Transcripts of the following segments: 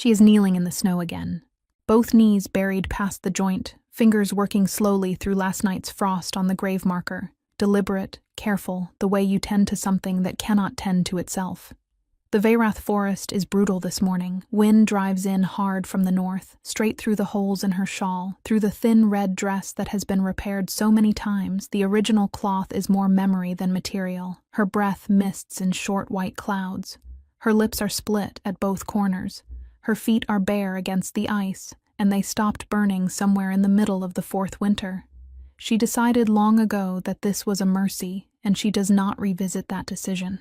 She is kneeling in the snow again, both knees buried past the joint, fingers working slowly through last night's frost on the grave marker, deliberate, careful, the way you tend to something that cannot tend to itself. The Veyrath forest is brutal this morning. Wind drives in hard from the north, straight through the holes in her shawl, through the thin red dress that has been repaired so many times. The original cloth is more memory than material. Her breath mists in short white clouds. Her lips are split at both corners. Her feet are bare against the ice, and they stopped burning somewhere in the middle of the fourth winter. She decided long ago that this was a mercy, and she does not revisit that decision.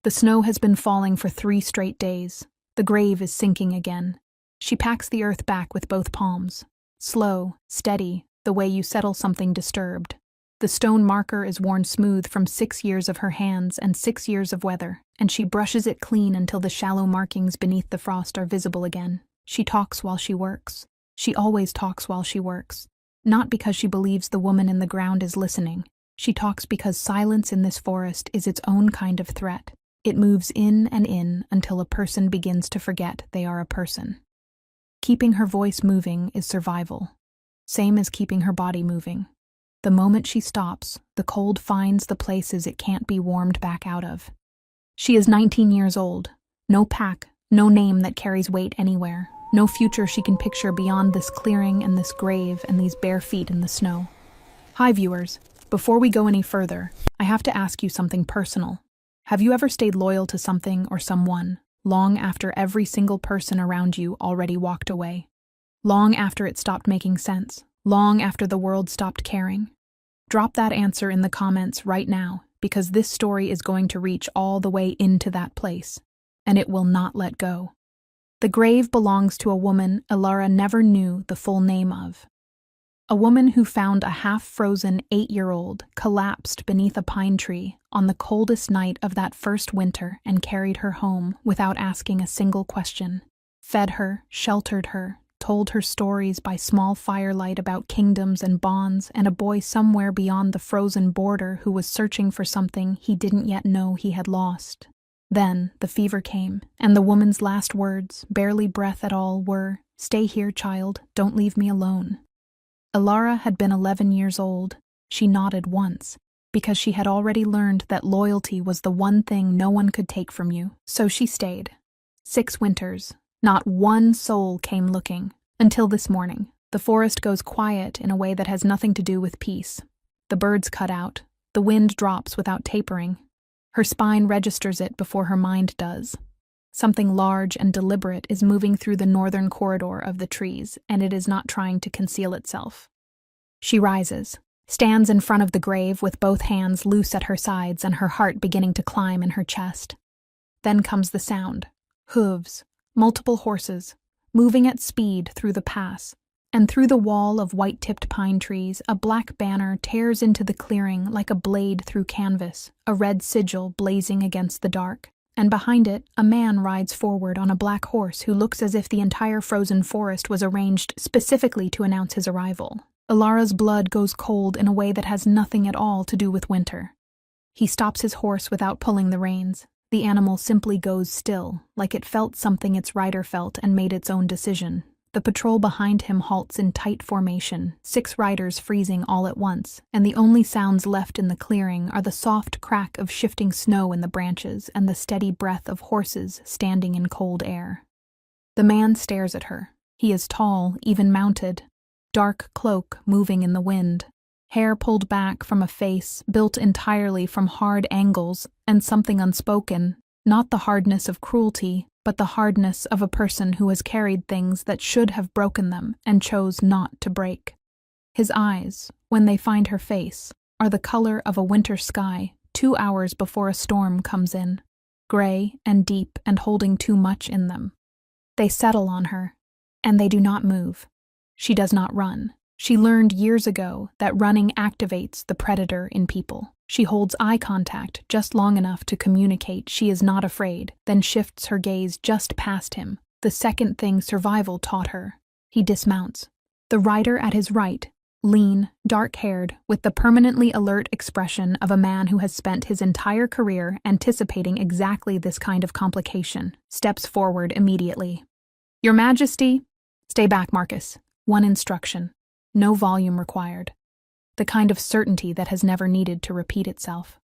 The snow has been falling for 3 straight days. The grave is sinking again. She packs the earth back with both palms. Slow, steady, the way you settle something disturbed. The stone marker is worn smooth from 6 years of her hands and 6 years of weather, and she brushes it clean until the shallow markings beneath the frost are visible again. She talks while she works. She always talks while she works. Not because she believes the woman in the ground is listening. She talks because silence in this forest is its own kind of threat. It moves in and in until a person begins to forget they are a person. Keeping her voice moving is survival. Same as keeping her body moving. The moment she stops, the cold finds the places it can't be warmed back out of. She is 19 years old. No pack, no name that carries weight anywhere. No future she can picture beyond this clearing and this grave and these bare feet in the snow. Hi viewers, before we go any further, I have to ask you something personal. Have you ever stayed loyal to something or someone, long after every single person around you already walked away? Long after it stopped making sense? Long after the world stopped caring? Drop that answer in the comments right now, because this story is going to reach all the way into that place, and it will not let go. The grave belongs to a woman Ilara never knew the full name of. A woman who found a half-frozen 8-year-old collapsed beneath a pine tree on the coldest night of that first winter and carried her home without asking a single question. Fed her, sheltered her, told her stories by small firelight about kingdoms and bonds and a boy somewhere beyond the frozen border who was searching for something he didn't yet know he had lost. Then the fever came, and the woman's last words, barely breath at all, were, "Stay here, child, don't leave me alone." Ilara had been 11 years old. She nodded once, because she had already learned that loyalty was the one thing no one could take from you, so she stayed. 6 winters. Not one soul came looking. Until this morning. The forest goes quiet in a way that has nothing to do with peace. The birds cut out. The wind drops without tapering. Her spine registers it before her mind does. Something large and deliberate is moving through the northern corridor of the trees, and it is not trying to conceal itself. She rises, stands in front of the grave with both hands loose at her sides and her heart beginning to climb in her chest. Then comes the sound. Hooves, multiple horses, moving at speed through the pass, and through the wall of white-tipped pine trees, a black banner tears into the clearing like a blade through canvas, a red sigil blazing against the dark. And behind it, a man rides forward on a black horse who looks as if the entire frozen forest was arranged specifically to announce his arrival. Ilara's blood goes cold in a way that has nothing at all to do with winter. He stops his horse without pulling the reins. The animal simply goes still, like it felt something its rider felt and made its own decision. The patrol behind him halts in tight formation, 6 riders freezing all at once, and the only sounds left in the clearing are the soft crack of shifting snow in the branches and the steady breath of horses standing in cold air. The man stares at her. He is tall, even mounted. Dark cloak moving in the wind. Hair pulled back from a face built entirely from hard angles and something unspoken, not the hardness of cruelty, but the hardness of a person who has carried things that should have broken them and chose not to break. His eyes, when they find her face, are the color of a winter sky 2 hours before a storm comes in, gray and deep and holding too much in them. They settle on her, and they do not move. She does not run. She learned years ago that running activates the predator in people. She holds eye contact just long enough to communicate she is not afraid, then shifts her gaze just past him, the second thing survival taught her. He dismounts. The rider at his right, lean, dark-haired, with the permanently alert expression of a man who has spent his entire career anticipating exactly this kind of complication, steps forward immediately. Your Majesty, stay back, Marcus. One instruction. No volume required. The kind of certainty that has never needed to repeat itself.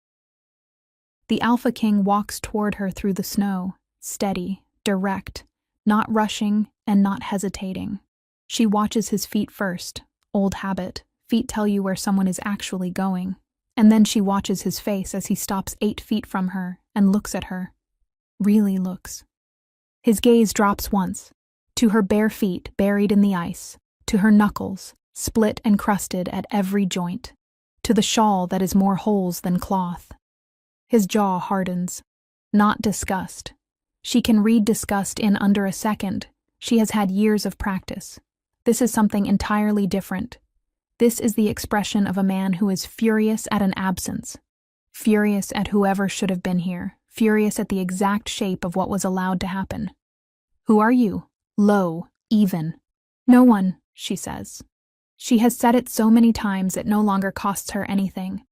The Alpha King walks toward her through the snow, steady, direct, not rushing and not hesitating. She watches his feet first, old habit, feet tell you where someone is actually going. And then she watches his face as he stops 8 feet from her and looks at her. Really looks. His gaze drops once, to her bare feet buried in the ice, to her knuckles, split and crusted at every joint, to the shawl that is more holes than cloth. His jaw hardens. Not disgust. She can read disgust in under a second. She has had years of practice. This is something entirely different. This is the expression of a man who is furious at an absence, furious at whoever should have been here, furious at the exact shape of what was allowed to happen. Who are you? Low, even. No one, she says. She has said it so many times it no longer costs her anything.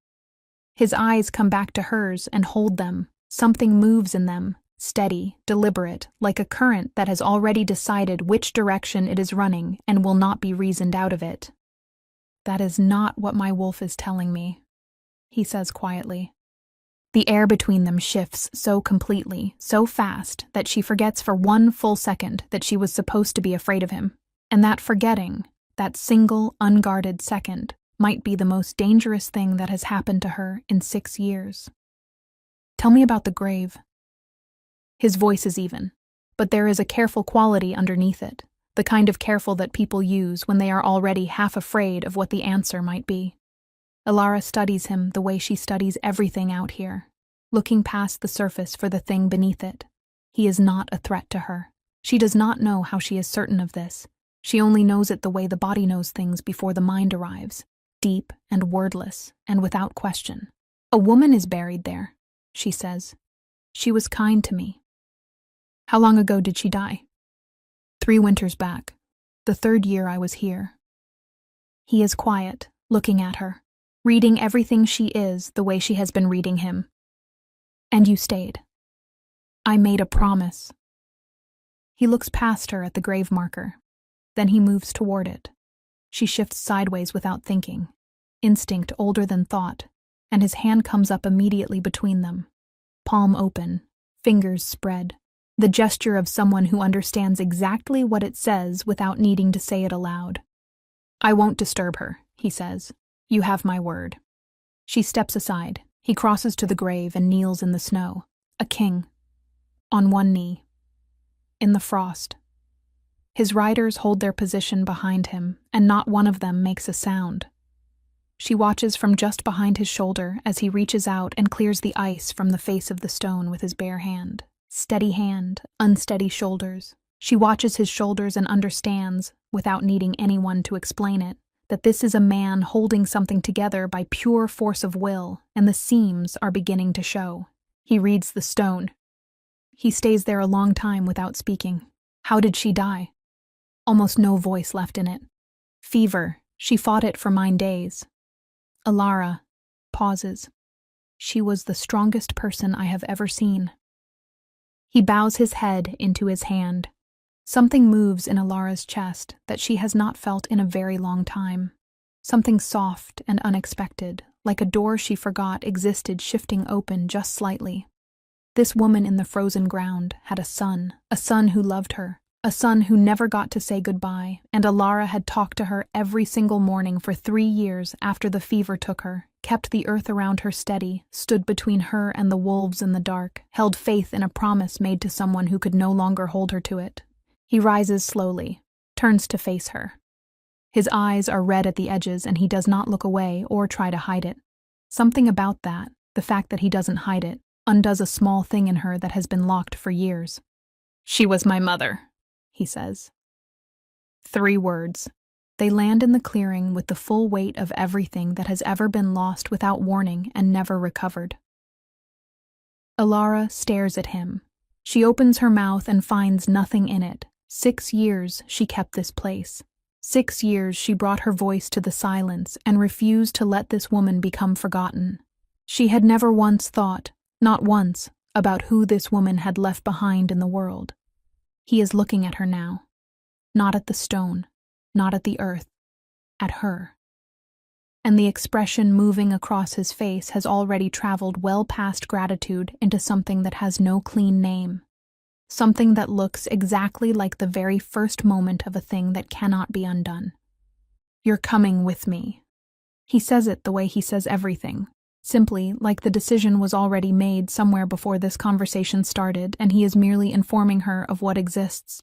His eyes come back to hers and hold them. Something moves in them, steady, deliberate, like a current that has already decided which direction it is running and will not be reasoned out of it. That is not what my wolf is telling me, he says quietly. The air between them shifts so completely, so fast, that she forgets for one full second that she was supposed to be afraid of him. And that forgetting, that single, unguarded second, might be the most dangerous thing that has happened to her in 6 years. Tell me about the grave. His voice is even, but there is a careful quality underneath it, the kind of careful that people use when they are already half afraid of what the answer might be. Elara studies him the way she studies everything out here, looking past the surface for the thing beneath it. He is not a threat to her. She does not know how she is certain of this. She only knows it the way the body knows things before the mind arrives, deep and wordless and without question. A woman is buried there, she says. She was kind to me. How long ago did she die? 3 winters back, the 3rd year I was here. He is quiet, looking at her, reading everything she is the way she has been reading him. And you stayed. I made a promise. He looks past her at the grave marker. Then he moves toward it. She shifts sideways without thinking, instinct older than thought, and his hand comes up immediately between them. Palm open, fingers spread. The gesture of someone who understands exactly what it says without needing to say it aloud. I won't disturb her, he says. You have my word. She steps aside. He crosses to the grave and kneels in the snow. A king. On one knee. In the frost. His riders hold their position behind him, and not one of them makes a sound. She watches from just behind his shoulder as he reaches out and clears the ice from the face of the stone with his bare hand. Steady hand, unsteady shoulders. She watches his shoulders and understands, without needing anyone to explain it, that this is a man holding something together by pure force of will, and the seams are beginning to show. He reads the stone. He stays there a long time without speaking. How did she die? Almost no voice left in it. Fever. She fought it for 9 days. Elara pauses. She was the strongest person I have ever seen. He bows his head into his hand. Something moves in Alara's chest that she has not felt in a very long time. Something soft and unexpected, like a door she forgot existed shifting open just slightly. This woman in the frozen ground had a son who loved her, a son who never got to say goodbye, and Elara had talked to her every single morning for 3 years after the fever took her, kept the earth around her steady, stood between her and the wolves in the dark, held faith in a promise made to someone who could no longer hold her to it. He rises slowly, turns to face her. His eyes are red at the edges and he does not look away or try to hide it. Something about that, the fact that he doesn't hide it, undoes a small thing in her that has been locked for years. She was my mother, he says. 3 words. They land in the clearing with the full weight of everything that has ever been lost without warning and never recovered. Elara stares at him. She opens her mouth and finds nothing in it. 6 years she kept this place. 6 years she brought her voice to the silence and refused to let this woman become forgotten. She had never once thought, not once, about who this woman had left behind in the world. He is looking at her now, Not at the stone, not at the earth, at her. And the expression moving across his face has already traveled well past gratitude into something that has no clean name. Something that looks exactly like the very first moment of a thing that cannot be undone. "You're coming with me." He says it the way he says everything, simply like the decision was already made somewhere before this conversation started and he is merely informing her of what exists.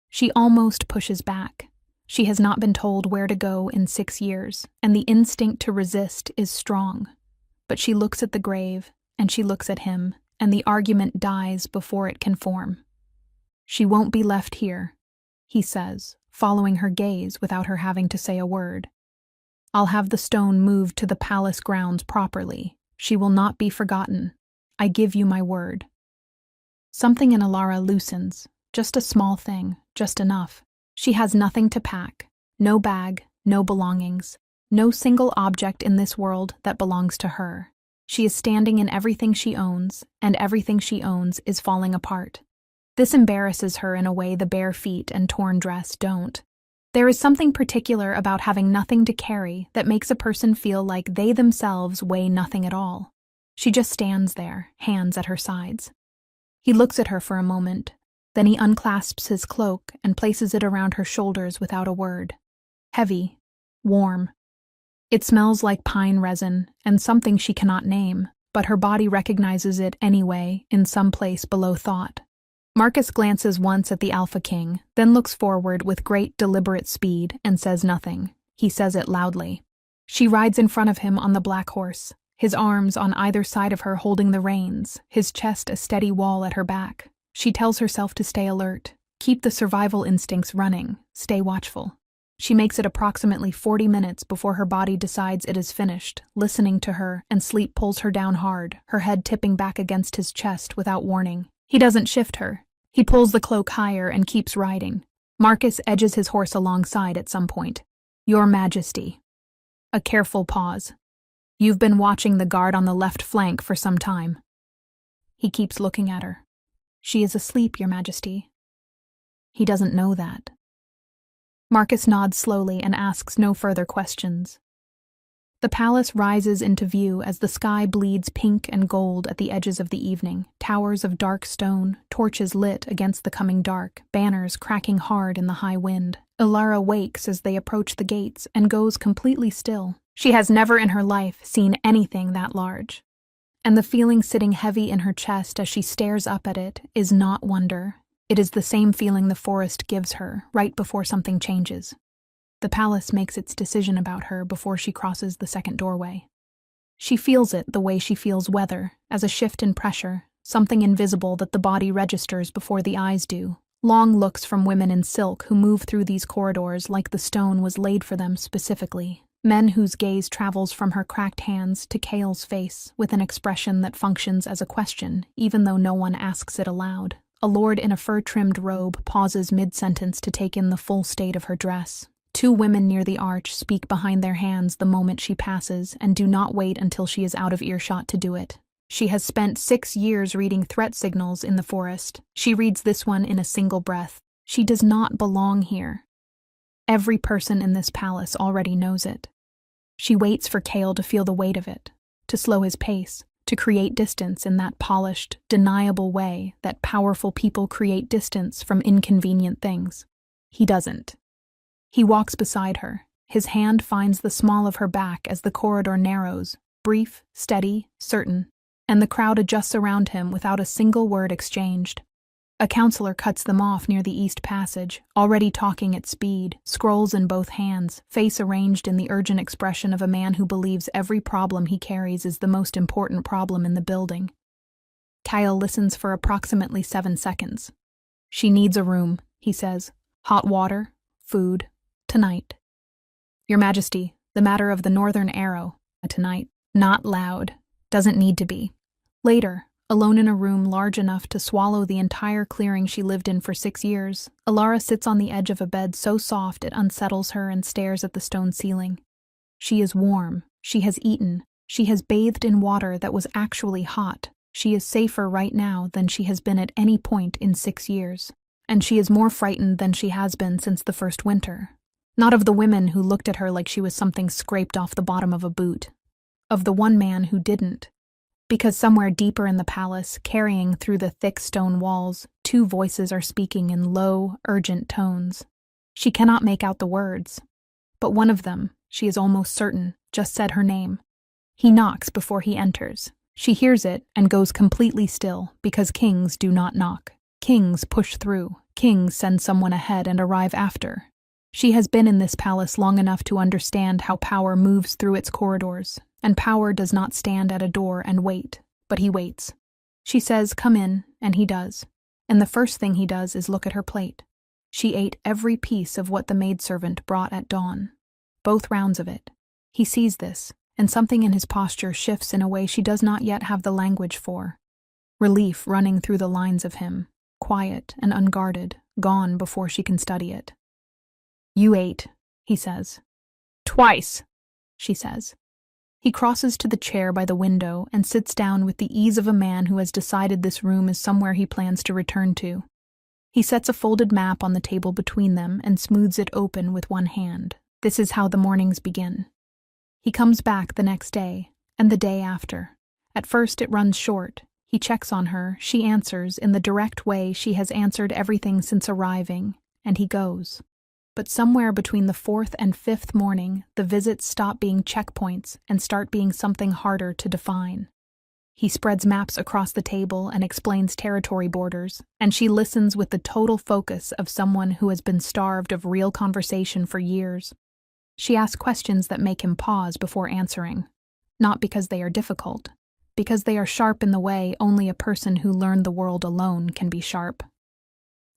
She almost pushes back. She has not been told where to go in 6 years, and the instinct to resist is strong. But she looks at the grave, and she looks at him, and the argument dies before it can form. "She won't be left here," he says, following her gaze without her having to say a word. "I'll have the stone moved to the palace grounds properly. She will not be forgotten. I give you my word." Something in Alara loosens, just a small thing, just enough. She has nothing to pack, no bag, no belongings, no single object in this world that belongs to her. She is standing in everything she owns, and everything she owns is falling apart. This embarrasses her in a way the bare feet and torn dress don't. There is something particular about having nothing to carry that makes a person feel like they themselves weigh nothing at all. She just stands there, hands at her sides. He looks at her for a moment. Then he unclasps his cloak and places it around her shoulders without a word. Heavy, warm. It smells like pine resin and something she cannot name, but her body recognizes it anyway in some place below thought. Marcus glances once at the Alpha King, then looks forward with great deliberate speed and says nothing. He says it loudly. She rides in front of him on the black horse, his arms on either side of her holding the reins, his chest a steady wall at her back. She tells herself to stay alert, keep the survival instincts running, stay watchful. She makes it approximately 40 minutes before her body decides it is finished, listening to her, and sleep pulls her down hard, her head tipping back against his chest without warning. He doesn't shift her. He pulls the cloak higher and keeps riding. Marcus edges his horse alongside at some point. "Your Majesty." A careful pause. "You've been watching the guard on the left flank for some time." He keeps looking at her. "She is asleep, Your Majesty." He doesn't know that. Marcus nods slowly and asks no further questions. The palace rises into view as the sky bleeds pink and gold at the edges of the evening, towers of dark stone, torches lit against the coming dark, banners cracking hard in the high wind. Alara wakes as they approach the gates and goes completely still. She has never in her life seen anything that large. And the feeling sitting heavy in her chest as she stares up at it is not wonder. It is the same feeling the forest gives her right before something changes. The palace makes its decision about her before she crosses the second doorway. She feels it the way she feels weather, as a shift in pressure, something invisible that the body registers before the eyes do. Long looks from women in silk who move through these corridors like the stone was laid for them specifically. Men whose gaze travels from her cracked hands to Kale's face with an expression that functions as a question, even though no one asks it aloud. A lord in a fur-trimmed robe pauses mid-sentence to take in the full state of her dress. 2 women near the arch speak behind their hands the moment she passes and do not wait until she is out of earshot to do it. She has spent 6 years reading threat signals in the forest. She reads this one in a single breath. She does not belong here. Every person in this palace already knows it. She waits for Kale to feel the weight of it, to slow his pace, to create distance in that polished, deniable way that powerful people create distance from inconvenient things. He doesn't. He walks beside her. His hand finds the small of her back as the corridor narrows, brief, steady, certain, and the crowd adjusts around him without a single word exchanged. A counselor cuts them off near the East Passage, already talking at speed, scrolls in both hands, face arranged in the urgent expression of a man who believes every problem he carries is the most important problem in the building. Kyle listens for approximately 7 seconds. "She needs a room," he says. "Hot water, food, tonight." "Your Majesty, the matter of the Northern Arrow, tonight." Not loud. Doesn't need to be. Later, alone in a room large enough to swallow the entire clearing she lived in for 6 years, Alara sits on the edge of a bed so soft it unsettles her and stares at the stone ceiling. She is warm. She has eaten. She has bathed in water that was actually hot. She is safer right now than she has been at any point in 6 years. and she is more frightened than she has been since the first winter. Not of the women who looked at her like she was something scraped off the bottom of a boot. Of the one man who didn't. Because somewhere deeper in the palace, carrying through the thick stone walls, two voices are speaking in low, urgent tones. She cannot make out the words. But one of them, she is almost certain, just said her name. He knocks before he enters. She hears it and goes completely still, because kings do not knock. Kings push through. Kings send someone ahead and arrive after. She has been in this palace long enough to understand how power moves through its corridors, and power does not stand at a door and wait, but he waits. She says, "Come in," and he does. And the first thing he does is look at her plate. She ate every piece of what the maidservant brought at dawn. Both rounds of it. He sees this, and something in his posture shifts in a way she does not yet have the language for. Relief running through the lines of him, quiet and unguarded, gone before she can study it. "You ate," he says. "Twice," she says. He crosses to the chair by the window and sits down with the ease of a man who has decided this room is somewhere he plans to return to. He sets a folded map on the table between them and smooths it open with one hand. This is how the mornings begin. He comes back the next day, and the day after. At first it runs short. He checks on her, she answers in the direct way she has answered everything since arriving, and he goes. But somewhere between the fourth and fifth morning, the visits stop being checkpoints and start being something harder to define. He spreads maps across the table and explains territory borders, and she listens with the total focus of someone who has been starved of real conversation for years. She asks questions that make him pause before answering, not because they are difficult, because they are sharp in the way only a person who learned the world alone can be sharp.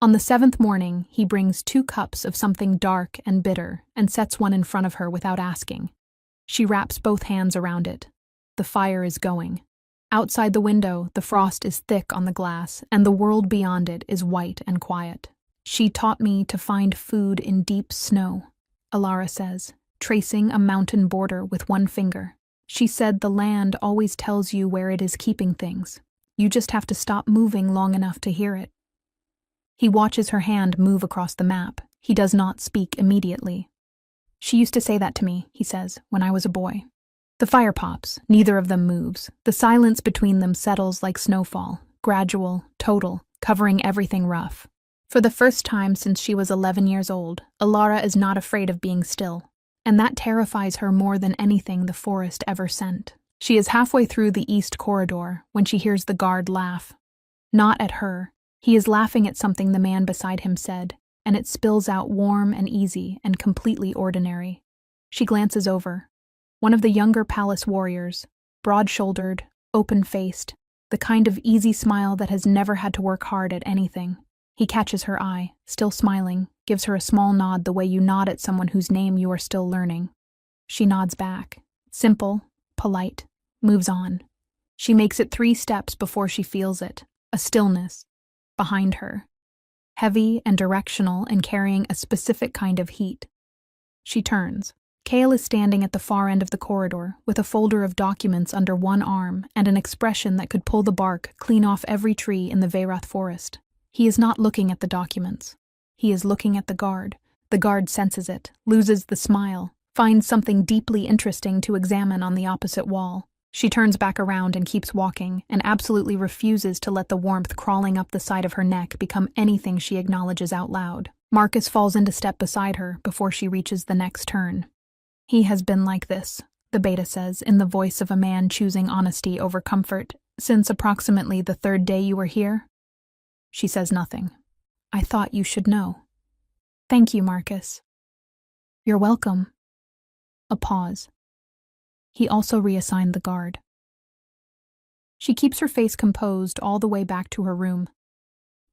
On the seventh morning, he brings 2 cups of something dark and bitter and sets one in front of her without asking. She wraps both hands around it. The fire is going. Outside the window, the frost is thick on the glass, and the world beyond it is white and quiet. "She taught me to find food in deep snow," Alara says, tracing a mountain border with one finger. "She said the land always tells you where it is keeping things. You just have to stop moving long enough to hear it." He watches her hand move across the map. He does not speak immediately. "She used to say that to me," he says, "when I was a boy." The fire pops. Neither of them moves. The silence between them settles like snowfall, gradual, total, covering everything rough. For the first time since she was 11 years old, Alara is not afraid of being still, and that terrifies her more than anything the forest ever sent. She is halfway through the east corridor when she hears the guard laugh. Not at her. He is laughing at something the man beside him said, and it spills out warm and easy and completely ordinary. She glances over. One of the younger palace warriors, broad-shouldered, open-faced, the kind of easy smile that has never had to work hard at anything. He catches her eye, still smiling, gives her a small nod the way you nod at someone whose name you are still learning. She nods back. Simple, polite, moves on. She makes it 3 steps before she feels it, a stillness. Behind her, heavy and directional and carrying a specific kind of heat. She turns. Kale is standing at the far end of the corridor, with a folder of documents under one arm and an expression that could pull the bark clean off every tree in the Veyrath forest. He is not looking at the documents. He is looking at the guard. The guard senses it, loses the smile, finds something deeply interesting to examine on the opposite wall. She turns back around and keeps walking, and absolutely refuses to let the warmth crawling up the side of her neck become anything she acknowledges out loud. Marcus falls into step beside her before she reaches the next turn. "He has been like this," the beta says in the voice of a man choosing honesty over comfort, "since approximately the 3rd day you were here." She says nothing. "I thought you should know." "Thank you, Marcus." "You're welcome." A pause. He also reassigned the guard. She keeps her face composed all the way back to her room.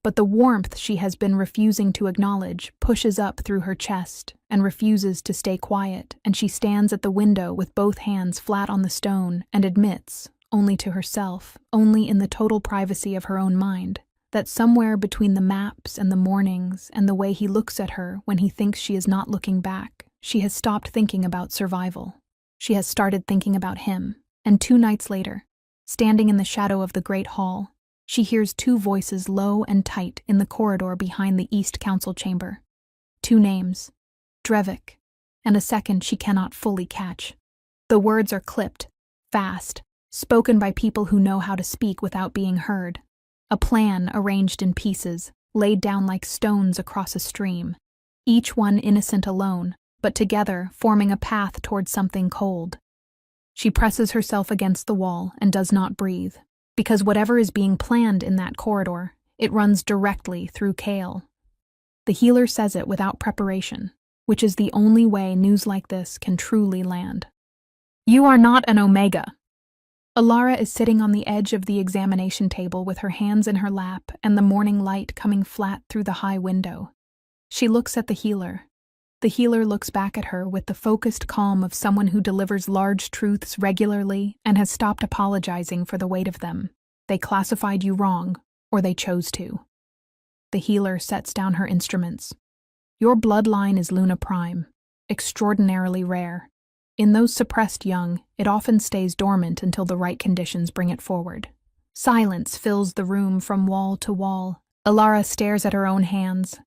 But the warmth she has been refusing to acknowledge pushes up through her chest and refuses to stay quiet, and she stands at the window with both hands flat on the stone and admits, only to herself, only in the total privacy of her own mind, that somewhere between the maps and the mornings and the way he looks at her when he thinks she is not looking back, she has stopped thinking about survival. She has started thinking about him, and 2 nights later, standing in the shadow of the great hall, She hears two voices low and tight in the corridor behind the East Council chamber. Two names, Drevik, and a second she cannot fully catch. The words are clipped, fast, spoken by people who know how to speak without being heard. A plan arranged in pieces, laid down like stones across a stream, each one innocent alone, but together forming a path towards something cold. She presses herself against the wall and does not breathe, because whatever is being planned in that corridor, it runs directly through Kale. The healer says it without preparation, which is the only way news like this can truly land. You are not an Omega. Alara is sitting on the edge of the examination table with her hands in her lap and the morning light coming flat through the high window. She looks at the healer. The healer looks back at her with the focused calm of someone who delivers large truths regularly and has stopped apologizing for the weight of them. They classified you wrong, or they chose to. The healer sets down her instruments. Your bloodline is Luna Prime, extraordinarily rare. In those suppressed young, it often stays dormant until the right conditions bring it forward. Silence fills the room from wall to wall. Alara stares at her own hands.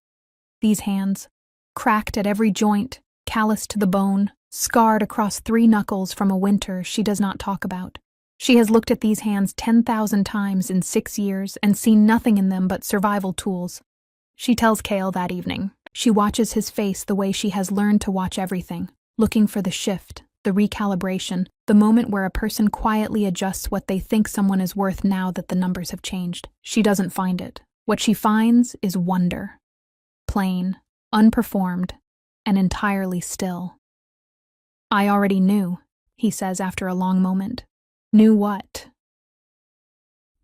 These hands, cracked at every joint, calloused to the bone, scarred across 3 knuckles from a winter she does not talk about. She has looked at these hands 10,000 times in 6 years and seen nothing in them but survival tools. She tells Kale that evening. She watches his face the way she has learned to watch everything, looking for the shift, the recalibration, the moment where a person quietly adjusts what they think someone is worth now that the numbers have changed. She doesn't find it. What she finds is wonder. Plain, unperformed, and entirely still. I already knew, he says after a long moment. Knew what?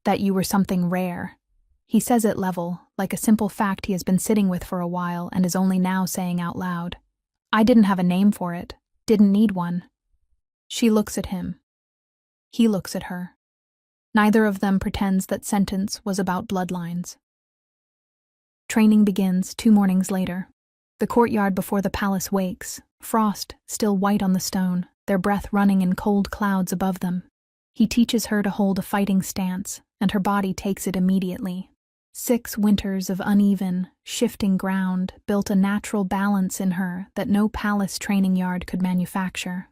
That you were something rare. He says it level, like a simple fact he has been sitting with for a while and is only now saying out loud. I didn't have a name for it, didn't need one. She looks at him. He looks at her. Neither of them pretends that sentence was about bloodlines. Training begins 2 mornings later. The courtyard before the palace wakes, frost still white on the stone, their breath running in cold clouds above them. He teaches her to hold a fighting stance, and her body takes it immediately. 6 winters of uneven, shifting ground built a natural balance in her that no palace training yard could manufacture.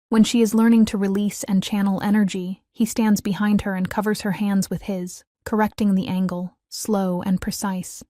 When she is learning to release and channel energy, he stands behind her and covers her hands with his, correcting the angle, slow and precise.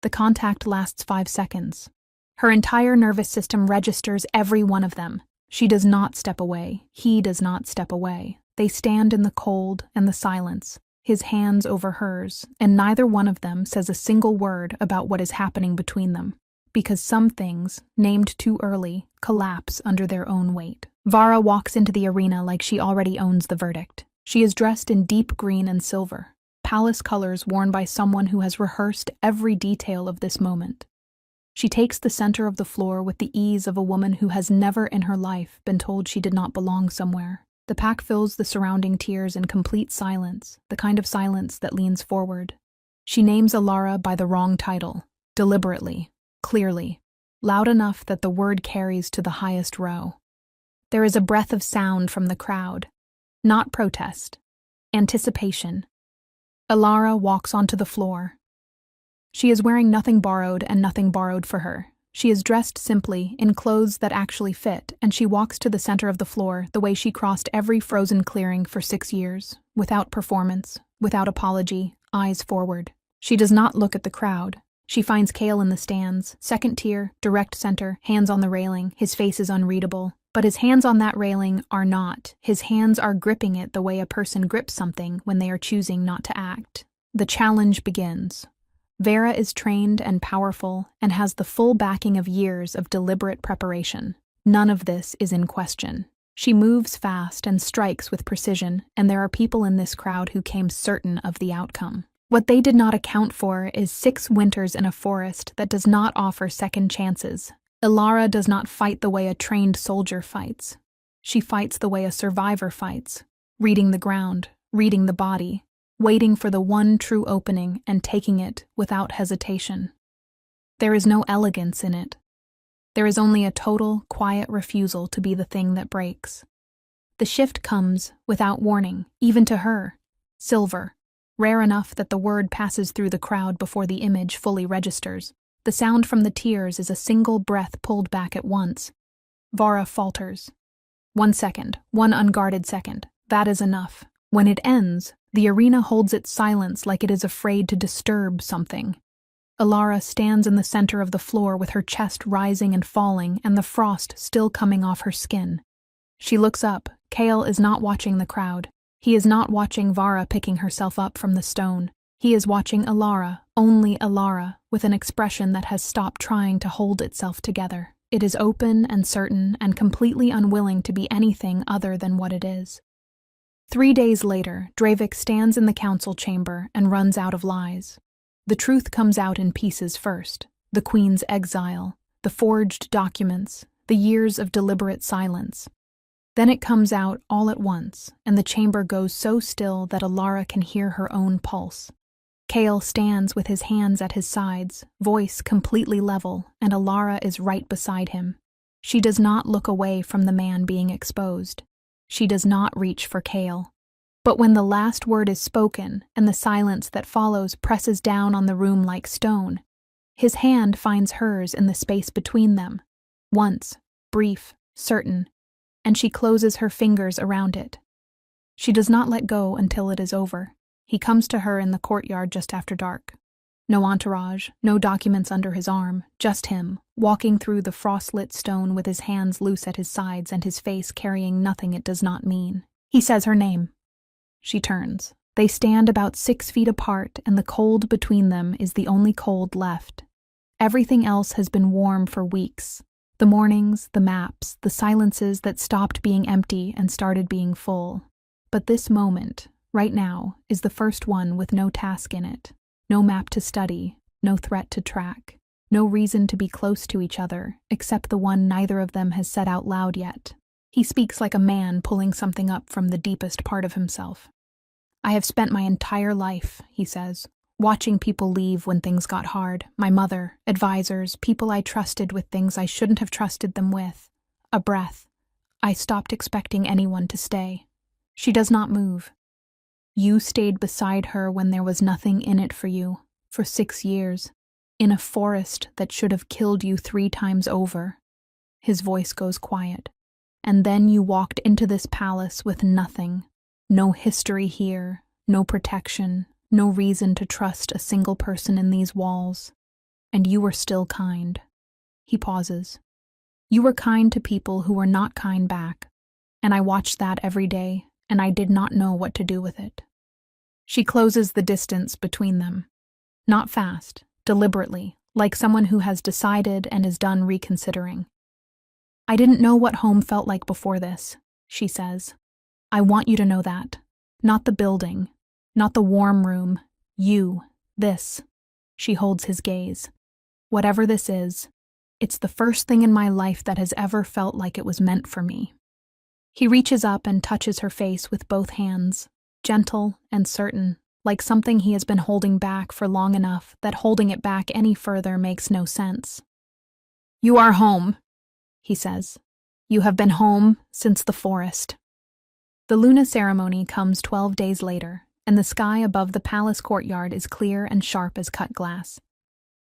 The contact lasts 5 seconds. Her entire nervous system registers every one of them. She does not step away. He does not step away. They stand in the cold and the silence, his hands over hers, and neither one of them says a single word about what is happening between them, because some things, named too early, collapse under their own weight. Vara walks into the arena like she already owns the verdict. She is dressed in deep green and silver, palace colors worn by someone who has rehearsed every detail of this moment. She takes the center of the floor with the ease of a woman who has never in her life been told she did not belong somewhere. The pack fills the surrounding tiers in complete silence, the kind of silence that leans forward. She names Alara by the wrong title, deliberately, clearly, loud enough that the word carries to the highest row. There is a breath of sound from the crowd, not protest, anticipation. Alara walks onto the floor. She is wearing nothing borrowed and nothing borrowed for her. She is dressed simply, in clothes that actually fit, and she walks to the center of the floor the way she crossed every frozen clearing for 6 years, without performance, without apology, eyes forward. She does not look at the crowd. She finds Kale in the stands, second tier, direct center, hands on the railing. His face is unreadable. But his hands on that railing are not. His hands are gripping it the way a person grips something when they are choosing not to act. The challenge begins. Vera is trained and powerful and has the full backing of years of deliberate preparation. None of this is in question. She moves fast and strikes with precision, and there are people in this crowd who came certain of the outcome. What they did not account for is 6 winters in a forest that does not offer second chances. Alara does not fight the way a trained soldier fights. She fights the way a survivor fights, reading the ground, reading the body, waiting for the one true opening and taking it without hesitation. There is no elegance in it. There is only a total, quiet refusal to be the thing that breaks. The shift comes without warning, even to her. Silver, rare enough that the word passes through the crowd before the image fully registers. The sound from the tears is a single breath pulled back at once. Vara falters. 1 second, one unguarded second. That is enough. When it ends, the arena holds its silence like it is afraid to disturb something. Alara stands in the center of the floor with her chest rising and falling and the frost still coming off her skin. She looks up. Kale is not watching the crowd. He is not watching Vara picking herself up from the stone. He is watching Alara, only Alara, with an expression that has stopped trying to hold itself together. It is open and certain and completely unwilling to be anything other than what it is. 3 days later, Dravik stands in the council chamber and runs out of lies. The truth comes out in pieces first: the queen's exile, the forged documents, the years of deliberate silence. Then it comes out all at once, and the chamber goes so still that Alara can hear her own pulse. Kale stands with his hands at his sides, voice completely level, and Alara is right beside him. She does not look away from the man being exposed. She does not reach for Kale. But when the last word is spoken and the silence that follows presses down on the room like stone, his hand finds hers in the space between them. Once, brief, certain, and she closes her fingers around it. She does not let go until it is over. He comes to her in the courtyard just after dark. No entourage, no documents under his arm, just him, walking through the frost-lit stone with his hands loose at his sides and his face carrying nothing it does not mean. He says her name. She turns. They stand about 6 feet apart, and the cold between them is the only cold left. Everything else has been warm for weeks. The mornings, the maps, the silences that stopped being empty and started being full. But this moment, right now, is the first one with no task in it. No map to study, no threat to track, no reason to be close to each other, except the one neither of them has said out loud yet. He speaks like a man pulling something up from the deepest part of himself. I have spent my entire life, he says, watching people leave when things got hard. My mother, advisors, people I trusted with things I shouldn't have trusted them with. A breath. I stopped expecting anyone to stay. She does not move. You stayed beside her when there was nothing in it for you, for 6 years, in a forest that should have killed you 3 times over. His voice goes quiet. And then you walked into this palace with nothing. No history here, no protection, no reason to trust a single person in these walls. And you were still kind. He pauses. You were kind to people who were not kind back, and I watched that every day, and I did not know what to do with it. She closes the distance between them. Not fast, deliberately, like someone who has decided and is done reconsidering. I didn't know what home felt like before this, she says. I want you to know that. Not the building, not the warm room. You, this. She holds his gaze. Whatever this is, it's the first thing in my life that has ever felt like it was meant for me. He reaches up and touches her face with both hands, gentle and certain, like something he has been holding back for long enough that holding it back any further makes no sense. You are home, he says. You have been home since the forest. The Luna ceremony comes 12 days later, and the sky above the palace courtyard is clear and sharp as cut glass.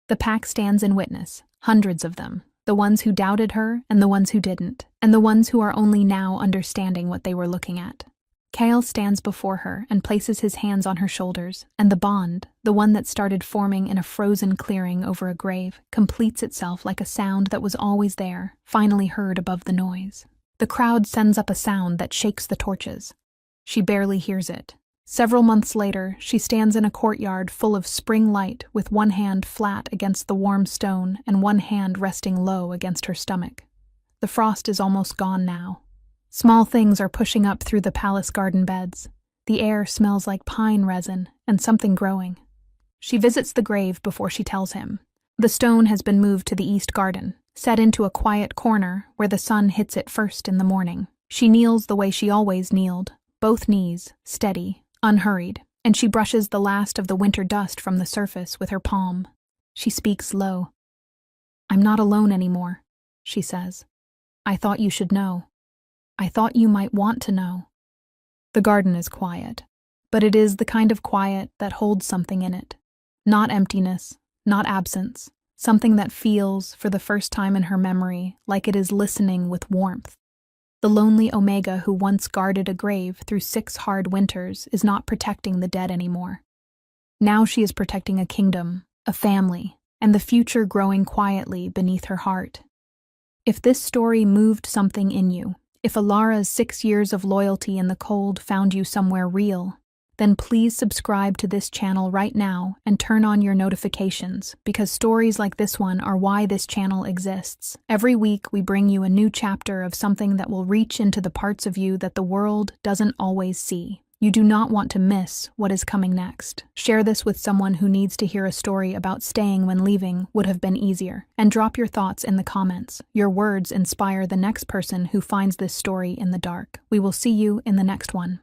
The pack stands in witness, hundreds of them, the ones who doubted her and the ones who didn't, and the ones who are only now understanding what they were looking at. Kale stands before her and places his hands on her shoulders, and the bond, the one that started forming in a frozen clearing over a grave, completes itself like a sound that was always there, finally heard above the noise. The crowd sends up a sound that shakes the torches. She barely hears it. Several months later, she stands in a courtyard full of spring light with one hand flat against the warm stone and one hand resting low against her stomach. The frost is almost gone now. Small things are pushing up through the palace garden beds. The air smells like pine resin and something growing. She visits the grave before she tells him. The stone has been moved to the east garden, set into a quiet corner where the sun hits it first in the morning. She kneels the way she always kneeled, both knees, steady, unhurried, and she brushes the last of the winter dust from the surface with her palm. She speaks low. I'm not alone anymore, she says. I thought you should know. I thought you might want to know. The garden is quiet. but it is the kind of quiet that holds something in it. Not emptiness, not absence, something that feels, for the first time in her memory, like it is listening with warmth. The lonely Omega who once guarded a grave through 6 hard winters is not protecting the dead anymore. Now she is protecting a kingdom, a family, and the future growing quietly beneath her heart. If this story moved something in you, if Alara's 6 years of loyalty in the cold found you somewhere real, then please subscribe to this channel right now and turn on your notifications, because stories like this one are why this channel exists. Every week we bring you a new chapter of something that will reach into the parts of you that the world doesn't always see. You do not want to miss what is coming next. Share this with someone who needs to hear a story about staying when leaving would have been easier. And drop your thoughts in the comments. Your words inspire the next person who finds this story in the dark. We will see you in the next one.